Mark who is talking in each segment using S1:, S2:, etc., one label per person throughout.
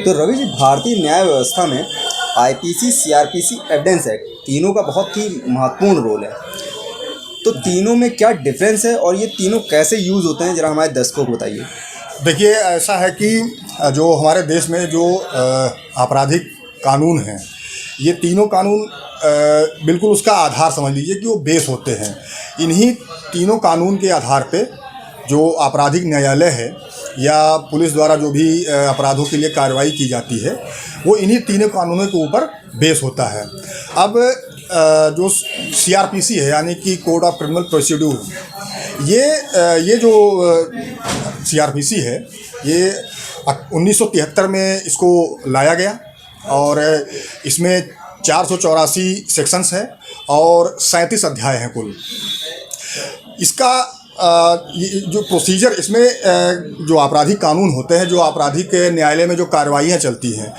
S1: तो रवि जी, भारतीय न्याय व्यवस्था में आईपीसी, सीआरपीसी, एविडेंस एक्ट तीनों का बहुत ही महत्वपूर्ण रोल है। तो तीनों में क्या डिफरेंस है और ये तीनों कैसे यूज़ होते हैं, ज़रा हमारे दर्शकों को बताइए।
S2: देखिए, ऐसा है कि जो हमारे देश में जो आपराधिक कानून हैं, ये तीनों कानून बिल्कुल उसका आधार समझ लीजिए कि वो बेस होते हैं। इन्हीं तीनों कानून के आधार पे जो आपराधिक न्यायालय है या पुलिस द्वारा जो भी अपराधों के लिए कार्रवाई की जाती है, वो इन्हीं तीनों कानूनों के ऊपर बेस होता है। अब जो सीआरपीसी है, यानी कि कोड ऑफ क्रिमिनल प्रोसीड्यूर, ये जो सीआरपीसी है, ये 1973 में इसको लाया गया और इसमें 484 सेक्शंस हैं और 37 अध्याय हैं कुल। इसका ये जो प्रोसीजर इसमें जो आपराधिक कानून होते हैं, जो आपराधिक न्यायालय में जो कार्रवाइयाँ चलती हैं,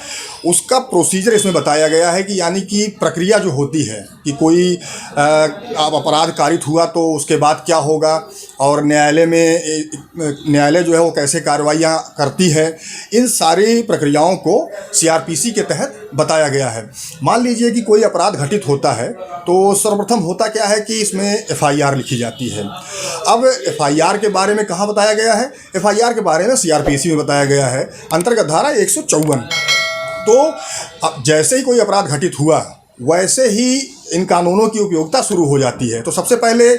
S2: उसका प्रोसीजर इसमें बताया गया है कि यानी कि प्रक्रिया जो होती है कि कोई आप अपराध कारित हुआ तो उसके बाद क्या होगा और न्यायालय जो है वो कैसे कार्रवाइयाँ करती है, इन सारी प्रक्रियाओं को सीआरपीसी के तहत बताया गया है। मान लीजिए कि कोई अपराध घटित होता है तो सर्वप्रथम होता क्या है कि इसमें एफआईआर लिखी जाती है। अब एफआईआर के बारे में कहाँ बताया गया है? एफआईआर के बारे में सीआरपीसी में बताया गया है, अंतर्गत धारा 154। तो अब जैसे ही कोई अपराध घटित हुआ वैसे ही इन कानूनों की उपयोगिता शुरू हो जाती है। तो सबसे पहले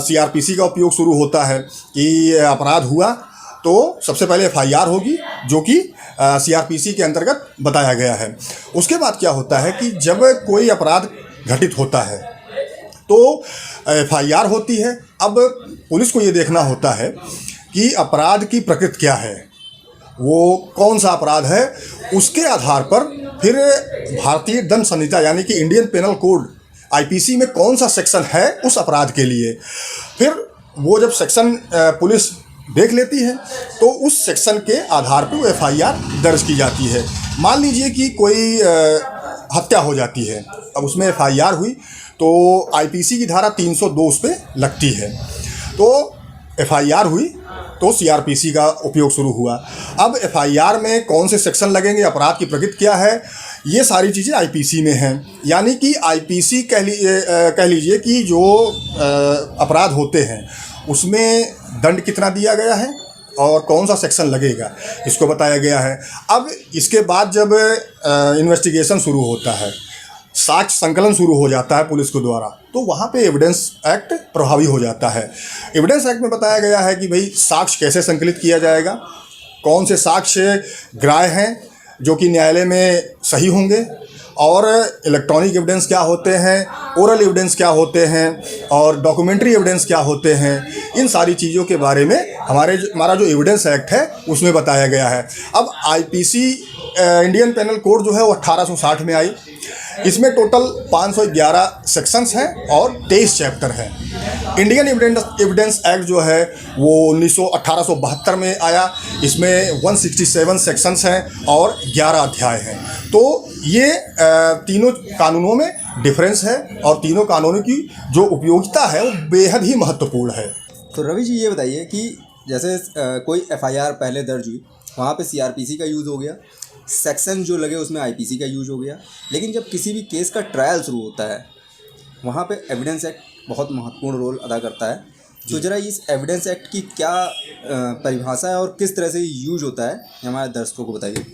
S2: सीआरपीसी का उपयोग शुरू होता है कि अपराध हुआ तो सबसे पहले एफआईआर होगी, जो कि सीआरपीसी के अंतर्गत बताया गया है। उसके बाद क्या होता है कि जब कोई अपराध घटित होता है तो एफआईआर होती है। अब पुलिस को ये देखना होता है कि अपराध की प्रकृति क्या है, वो कौन सा अपराध है। उसके आधार पर फिर भारतीय दंड संहिता यानी कि इंडियन पेनल कोड आईपीसी में कौन सा सेक्शन है उस अपराध के लिए, फिर वो जब सेक्शन पुलिस देख लेती है तो उस सेक्शन के आधार पर वो एफआईआर दर्ज की जाती है। मान लीजिए कि कोई हत्या हो जाती है, अब उसमें एफआईआर हुई तो आईपीसी की धारा 302 उस पर लगती है। तो एफआईआर हुई तो सीआरपीसी का उपयोग शुरू हुआ। अब एफआईआर में कौन से सेक्शन लगेंगे, अपराध की प्रकृति क्या है, ये सारी चीज़ें आईपीसी में हैं। यानी कि आईपीसी कह लीजिए कि जो अपराध होते हैं उसमें दंड कितना दिया गया है और कौन सा सेक्शन लगेगा, इसको बताया गया है। अब इसके बाद जब इन्वेस्टिगेशन शुरू होता है, साक्ष्य संकलन शुरू हो जाता है पुलिस के द्वारा, तो वहाँ पे एविडेंस एक्ट प्रभावी हो जाता है। एविडेंस एक्ट में बताया गया है कि भाई साक्ष्य कैसे संकलित किया जाएगा, कौन से साक्ष्य ग्राह्य हैं जो कि न्यायालय में सही होंगे, और इलेक्ट्रॉनिक एविडेंस क्या होते हैं, ओरल एविडेंस क्या होते हैं और डॉक्यूमेंट्री एविडेंस क्या होते हैं। इन सारी चीज़ों के बारे में हमारा जो एविडेंस एक्ट है उसमें बताया गया है। अब आईपीसी इंडियन पेनल कोड जो है वो 1860 में आई। इसमें टोटल 511 सेक्शंस हैं और 23 चैप्टर हैं। इंडियन एविडेंस एक्ट जो है वो 1872 में आया। इसमें 167 सेक्शंस हैं और 11 अध्याय हैं। तो ये तीनों कानूनों में डिफरेंस है और तीनों कानूनों की जो उपयोगिता है वो बेहद ही महत्वपूर्ण है।
S1: तो रवि जी, ये बताइए कि जैसे कोई एफआईआर पहले दर्ज हुई, वहाँ पे सीआरपीसी का यूज़ हो गया, सेक्शन जो लगे उसमें आईपीसी का यूज हो गया, लेकिन जब किसी भी केस का ट्रायल शुरू होता है वहाँ पे एविडेंस एक्ट बहुत महत्वपूर्ण रोल अदा करता है। तो ज़रा इस एविडेंस एक्ट की क्या परिभाषा है और किस तरह से यूज होता है, हमारे दर्शकों को बताइए।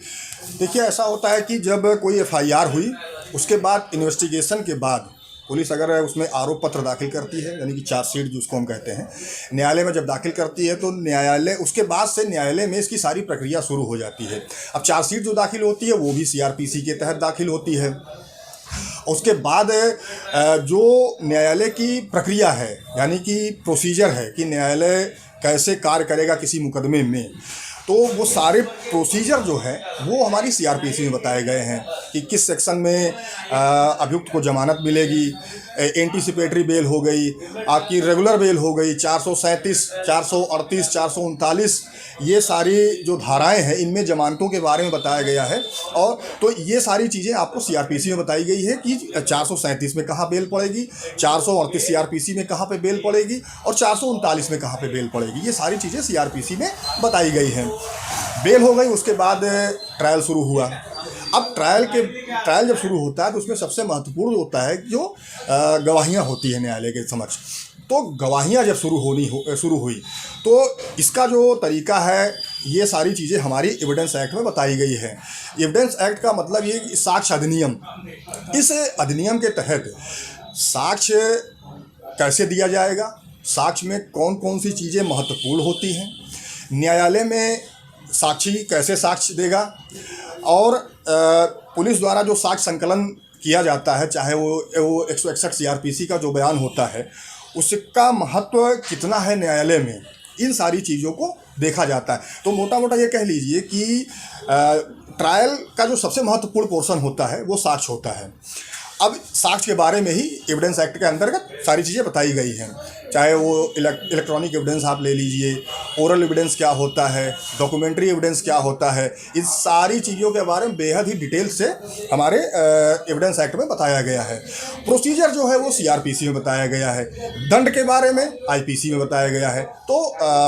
S2: देखिए, ऐसा होता है कि जब कोई एफआईआर हुई उसके बाद इन्वेस्टिगेशन के बाद पुलिस अगर उसमें आरोप पत्र दाखिल करती है, यानी कि चार्जशीट जिसको हम कहते हैं, न्यायालय में जब दाखिल करती है तो न्यायालय उसके बाद से न्यायालय में इसकी सारी प्रक्रिया शुरू हो जाती है। अब चार्जशीट जो दाखिल होती है वो भी सीआरपीसी के तहत दाखिल होती है। उसके बाद जो न्यायालय की प्रक्रिया है, यानी कि प्रोसीजर है कि न्यायालय कैसे कार्य करेगा किसी मुकदमे में, तो वो सारे प्रोसीजर जो है वो हमारी सीआरपीसी में बताए गए हैं कि किस सेक्शन में अभियुक्त को जमानत मिलेगी, एंटीसिपेटरी बेल हो गई, आपकी रेगुलर बेल हो गई, 437, 438, 439, ये सारी जो धाराएं हैं इनमें जमानतों के बारे में बताया गया है। और तो ये सारी चीज़ें आपको सीआरपीसी में बताई गई है कि 437 में कहाँ बेल पड़ेगी, 438 सीआरपीसी में कहाँ पे बेल पड़ेगी और 439 में कहाँ पे बेल पड़ेगी। ये सारी चीज़ें सीआरपीसी में बताई गई हैं। बेल हो गई, उसके बाद ट्रायल शुरू हुआ। अब ट्रायल जब शुरू होता है तो उसमें सबसे महत्वपूर्ण होता है जो गवाहियाँ होती हैं न्यायालय के समक्ष। तो गवाहियाँ जब शुरू हुई तो इसका जो तरीका है, ये सारी चीज़ें हमारी एविडेंस एक्ट में बताई गई है। एविडेंस एक्ट का मतलब ये कि साक्ष्य अधिनियम, इस अधिनियम के तहत साक्ष्य कैसे दिया जाएगा, साक्ष्य में कौन कौन सी चीज़ें महत्वपूर्ण होती हैं, न्यायालय में साक्षी कैसे साक्ष्य देगा, और पुलिस द्वारा जो साक्ष्य संकलन किया जाता है, चाहे वो 161 सीआरपीसी का जो बयान होता है उसका महत्व कितना है न्यायालय में, इन सारी चीज़ों को देखा जाता है। तो मोटा मोटा ये कह लीजिए कि ट्रायल का जो सबसे महत्वपूर्ण पोर्शन होता है वो साक्ष्य होता है। अब साक्ष्य के बारे में ही एविडेंस एक्ट के अंतर्गत सारी चीज़ें बताई गई हैं, चाहे वो इलेक्ट्रॉनिक एविडेंस आप ले लीजिए, ओरल एविडेंस क्या होता है, डॉक्यूमेंट्री एविडेंस क्या होता है, इस सारी चीज़ों के बारे में बेहद ही डिटेल से हमारे एविडेंस एक्ट में बताया गया है। प्रोसीजर जो है वो सीआरपीसी में बताया गया है, दंड के बारे में आईपीसी में बताया गया है। तो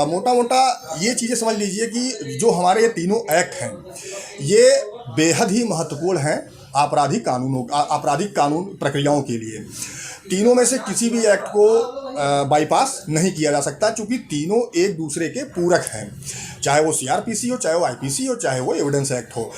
S2: मोटा मोटा ये चीज़ें समझ लीजिए कि जो हमारे ये तीनों एक्ट हैं ये बेहद ही महत्वपूर्ण हैं आपराधिक कानून प्रक्रियाओं के लिए। तीनों में से किसी भी एक्ट को बाईपास नहीं किया जा सकता, क्योंकि तीनों एक दूसरे के पूरक हैं, चाहे वो सीआरपीसी हो, चाहे वो आईपीसी हो, चाहे वो एविडेंस एक्ट हो।